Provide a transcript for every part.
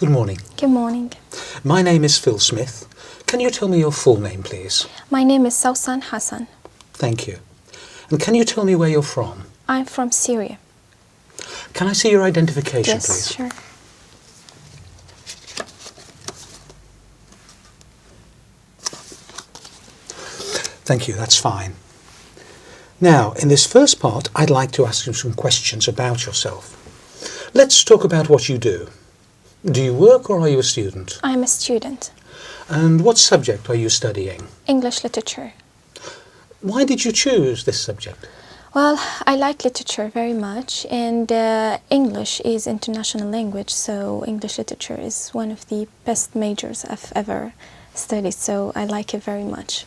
Good morning. Good morning. My name is Phil Smith. Can you tell me your full name, please? My name is Sausan Hassan. Thank you. And can you tell me where you're from? I'm from Syria. Can I see your identification, Yes, please? sure. Thank you, that's fine. Now, in this first part, I'd like to ask you some questions about yourself. Let's talk about what you do. Do you work or are you a student? I'm a student. And what subject are you studying? English literature. Why did you choose this subject? Well, I like literature very much, and English is international language, so English literature is one of the best majors I've ever studied, so I like it very much.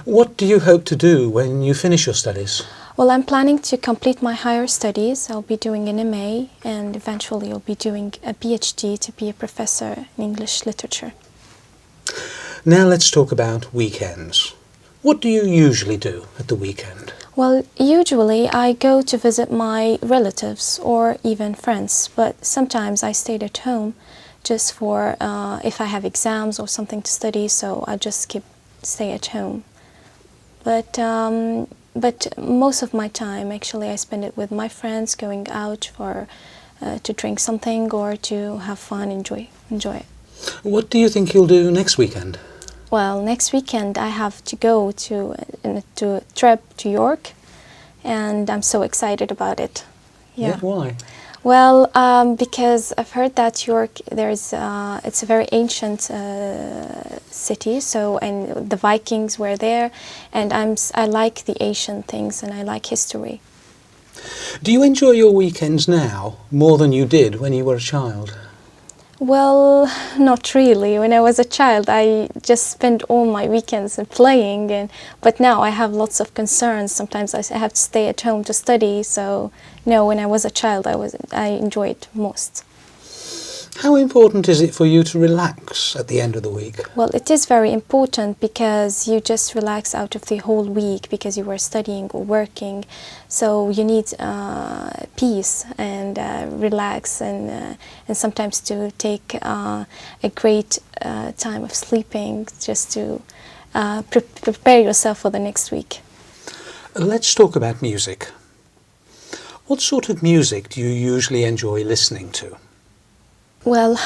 What do you hope to do when you finish your studies? Well, I'm planning to complete my higher studies. I'll be doing an MA, and eventually I'll be doing a PhD to be a professor in English literature. Now let's talk about weekends. What do you usually do at the weekend? Well, usually I go to visit my relatives or even friends, but sometimes I stay at home just for if I have exams or something to study, so I just stay at home. But most of my time, actually, I spend it with my friends, going out for to drink something or to have fun, enjoy it. What do you think you'll do next weekend? Well, next weekend I have to go to a trip to York, and I'm so excited about it. Yeah, why? Well, because I've heard that York, it's a very ancient city. So, and the Vikings were there, and I like the ancient things, and I like history. Do you enjoy your weekends now more than you did when you were a child? Well, not really. When I was a child, I just spent all my weekends playing, but now I have lots of concerns. Sometimes I have to stay at home to study. So, no, when I was a child, I enjoyed most. How important is it for you to relax at the end of the week? Well, it is very important because you just relax out of the whole week because you were studying or working. So you need peace and relax and sometimes to take a great time of sleeping just to prepare yourself for the next week. Let's talk about music. What sort of music do you usually enjoy listening to? Well,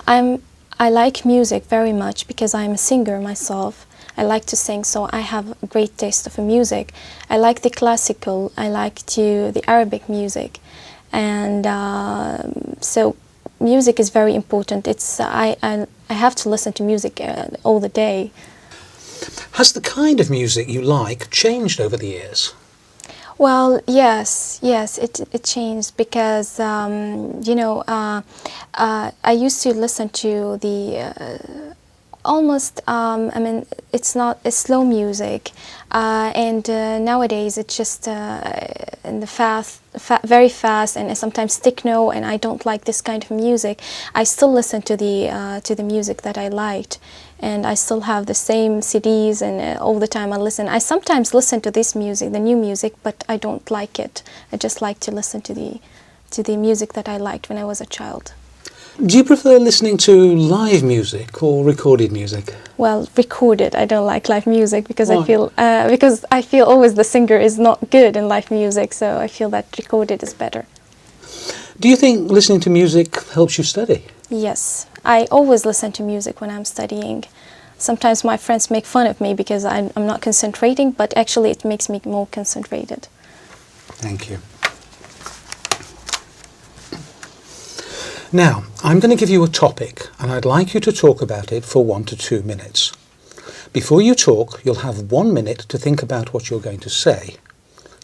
I like music very much because I'm a singer myself. I like to sing, so I have a great taste of music. I like the classical, I like the Arabic music, and so music is very important. I have to listen to music all the day. Has the kind of music you like changed over the years? Well, yes, it changed because I used to listen to the almost it's not a slow music, and nowadays it's just in the very fast and sometimes techno, and I don't like this kind of music. I still listen to the music that I liked, and I still have the same CDs, and all the time I listen. I sometimes listen to this music, the new music, but I don't like it. I just like to listen to the music that I liked when I was a child. Do you prefer listening to live music or recorded music? Well, recorded. I don't like live music because Why? I feel always the singer is not good in live music, so I feel that recorded is better. Do you think listening to music helps you study? Yes, I always listen to music when I'm studying. Sometimes my friends make fun of me because I'm not concentrating, but actually it makes me more concentrated. Thank you. Now, I'm going to give you a topic, and I'd like you to talk about it for 1 to 2 minutes. Before you talk, you'll have 1 minute to think about what you're going to say.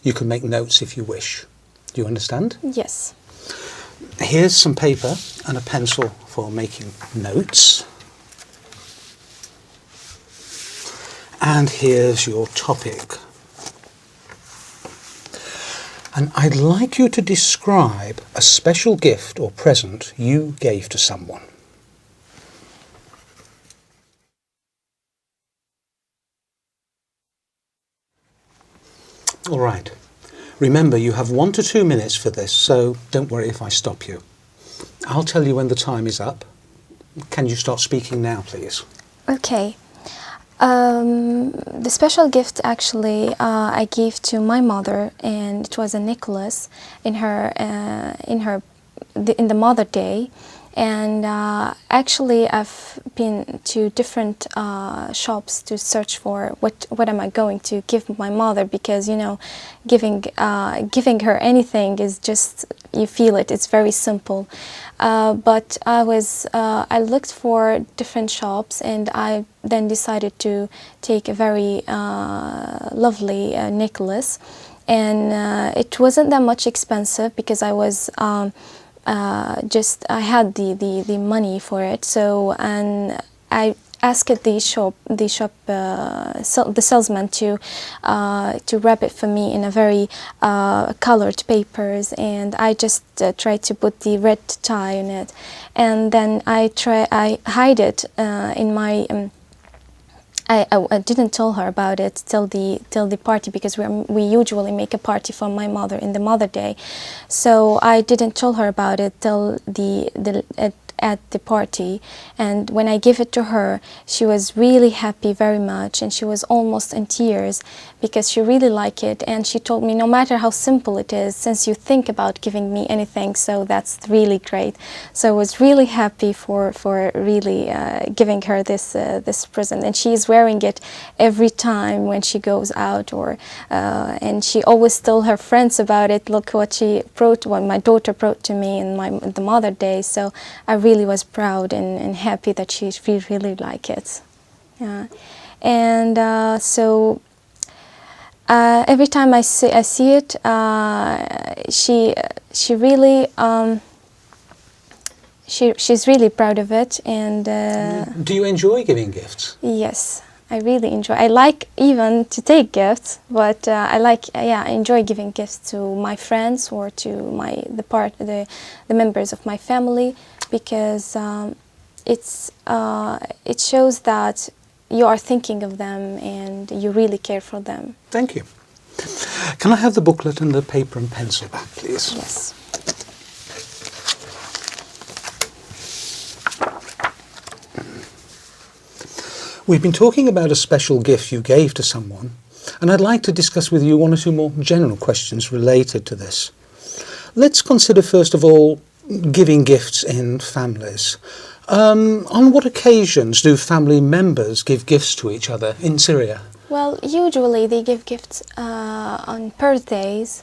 You can make notes if you wish. Do you understand? Yes. Here's some paper and a pencil for making notes. And here's your topic. And I'd like you to describe a special gift or present you gave to someone. All right. Remember, you have 1 to 2 minutes for this, so don't worry if I stop you. I'll tell you when the time is up, Can you start speaking now, please? Okay. The special gift actually I gave to my mother, and it was a necklace in the Mother Day. And actually, I've been to different shops to search for what am I going to give my mother, because you know, giving her anything is just, you feel it. It's very simple. But I looked for different shops, and I then decided to take a very lovely necklace, and it wasn't that much expensive because I was. I had the money for it, so, and I asked the salesman to wrap it for me in a very colored papers, and I just tried to put the red tie on it, and then I hide it in my. I didn't tell her about it till the party, because we usually make a party for my mother in the Mother Day, so I didn't tell her about it till at the party. And when I gave it to her, she was really happy very much, and she was almost in tears because she really liked it. And she told me, no matter how simple it is, since you think about giving me anything, so that's really great. So I was really happy for really giving her this present, and she's wearing it every time when she goes out, or and she always tells her friends about it. Look what my daughter brought to me in the Mother Day. So I really was proud and happy that she really liked it. And so every time I see it, she really she's really proud of it. And do you enjoy giving gifts? Yes, I really enjoy. I like even to take gifts, but I enjoy giving gifts to my friends or to the members of my family, because it shows that you are thinking of them and you really care for them. Thank you. Can I have the booklet and the paper and pencil back, please? Yes. We've been talking about a special gift you gave to someone, and I'd like to discuss with you one or two more general questions related to this. Let's consider first of all giving gifts in families. On what occasions do family members give gifts to each other in Syria? Well, usually they give gifts on birthdays,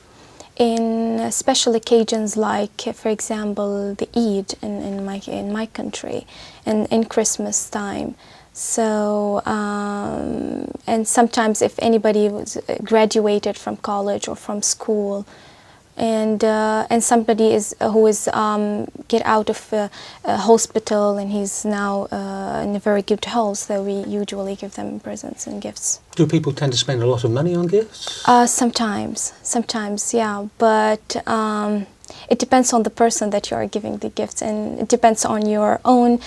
in special occasions like, for example, the Eid in my country, and in Christmas time. So, and sometimes if anybody was graduated from college or from school, and somebody who is get out of a hospital and he's now in a very good health, so we usually give them presents and gifts. Do people tend to spend a lot of money on gifts? Sometimes, yeah, but it depends on the person that you are giving the gifts, and it depends on your own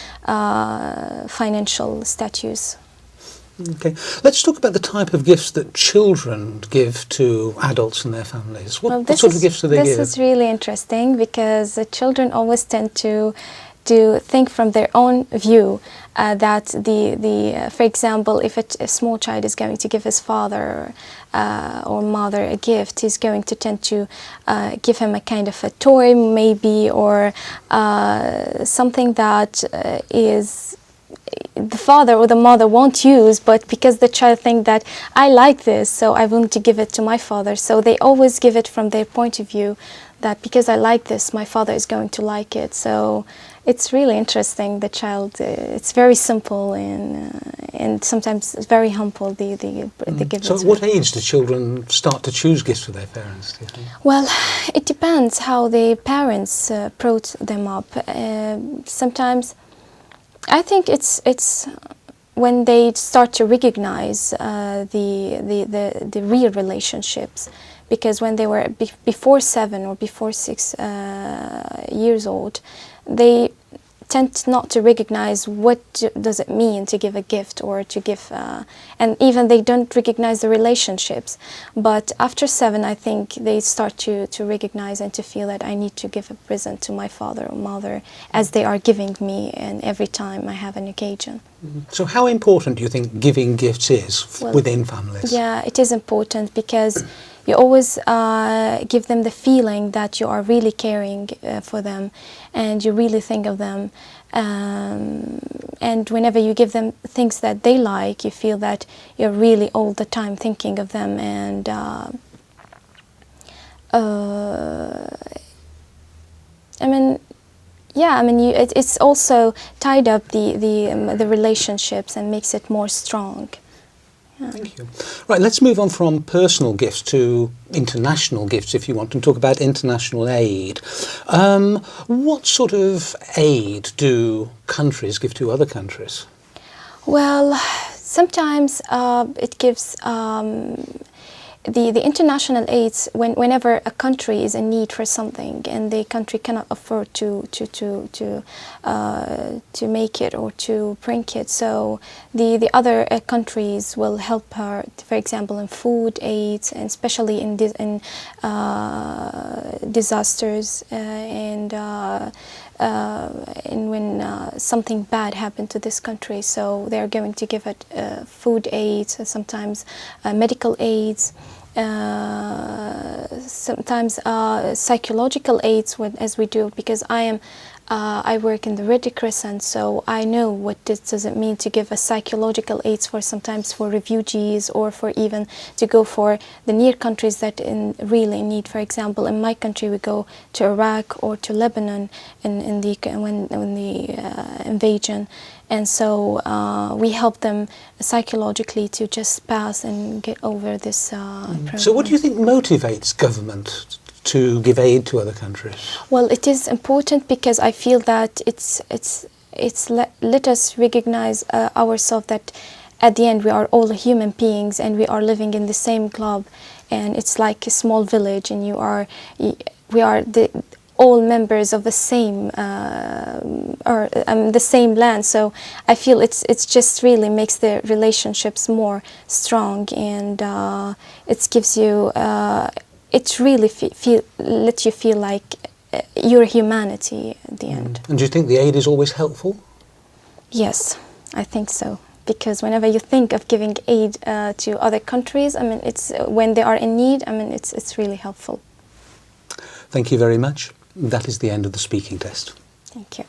financial status. Okay, let's talk about the type of gifts that children give to adults and their families. What sort of gifts do they give? This is really interesting, because the children always tend to think from their own view, that for example, if a small child is going to give his father or mother a gift, he's going to tend to give him a kind of a toy maybe, or something that is the father or the mother won't use, but because the child think that I like this, so I want to give it to my father. So they always give it from their point of view, that because I like this, my father is going to like it. So it's really interesting. The child, it's very simple and sometimes it's very humble. The gifts. So at what age do children start to choose gifts for their parents, do you think? Well, it depends how the parents brought them up. Sometimes I think it's when they start to recognize the real relationships, because when they were before 7 or before 6 years old, they tend not to recognize what does it mean to give a gift or to give, and even they don't recognize the relationships. But after 7, I think they start to recognize and to feel that I need to give a present to my father or mother as they are giving me, and every time I have an occasion. So how important do you think giving gifts is within families? Yeah, it is important because you always give them the feeling that you are really caring for them and you really think of them. And whenever you give them things that they like, you feel that you're really all the time thinking of them. And it's also tied up the relationships and makes it more strong. Yeah. Thank you. Right, let's move on from personal gifts to international gifts, if you want, and talk about international aid. What sort of aid do countries give to other countries? Well, sometimes it gives the international aids whenever a country is in need for something and the country cannot afford to make it or to bring it, so the other countries will help her, for example, in food aids, and especially in disasters and when something bad happened to this country, so they are going to give it food aids, sometimes medical aids, sometimes psychological aids, as we do, because I work in the Red Crescent, so I know what does it mean to give a psychological aids for sometimes for refugees or for even to go for the near countries that really need. For example, in my country we go to Iraq or to Lebanon when the invasion, and so we help them psychologically to just pass and get over this problem. So what do you think motivates government to give aid to other countries? Well, it is important because I feel that let us recognize ourselves that at the end we are all human beings and we are living in the same club, and it's like a small village, and we are all members of the same the same land. So I feel it's just really makes the relationships more strong, and it gives you it really lets you feel like you're humanity at the end. And do you think the aid is always helpful? Yes, I think so. Because whenever you think of giving aid to other countries, it's when they are in need, it's really helpful. Thank you very much. That is the end of the speaking test. Thank you.